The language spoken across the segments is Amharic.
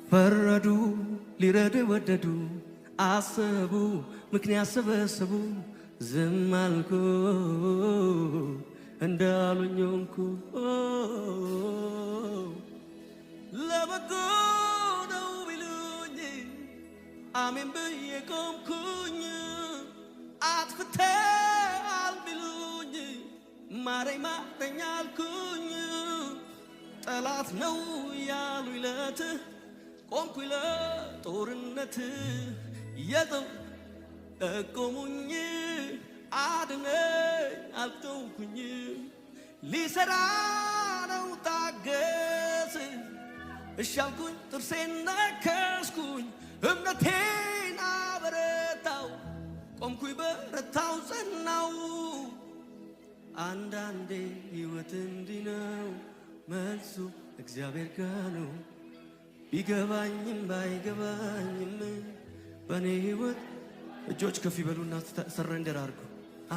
ፈረዱ ሊረዱ ወደዱ አሰቡ ምክንያት ሰበሰቡ ዝም አልኩ እንዳሉኝ ሆንኩ ለበጎ ነው ቢሉኝ አሜን ብዬ ቆምኩኝ አጥፍተሃል ቢሉኝ ማረኝ ማረኝ አልኩኝ ጠላት ነው ያሉኝ ለት ቆምኩኝ ለጦርነት የጠቆሙኝ አድነኝ አልተውኩኝ ሊሰራ ነው ታገስ እሻልኩኝ ጥርሴን ነከስኩኝ እምነቴን አበረታው ቆምኩኝ በረታው ጸናው አንዳንዴ ሕይወት እንዲህ ነው መልሱ እግዚአብሔር ጋር ነው ቢገባኝም ባይገባኝም በኔ ሕይወት እጆች ከፍ ይበሉና ሰረንደር አድርጉ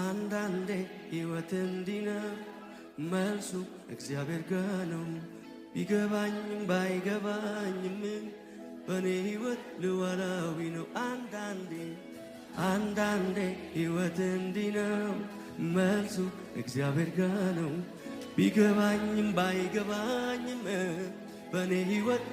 አንዳንዴ ሕይወት እንዲህ ነው መልሱ እግዚአብሔር ጋር ነው ቢገባኝም ባይገባኝም በኔ ሕይወት ልዋላዊ ነው አንዳንዴ ሕይወት እንዲህ ነው መልሱ እግዚአብሔር ጋር ነው ቢገባኝም ባይገባኝም በኔ ሕይወት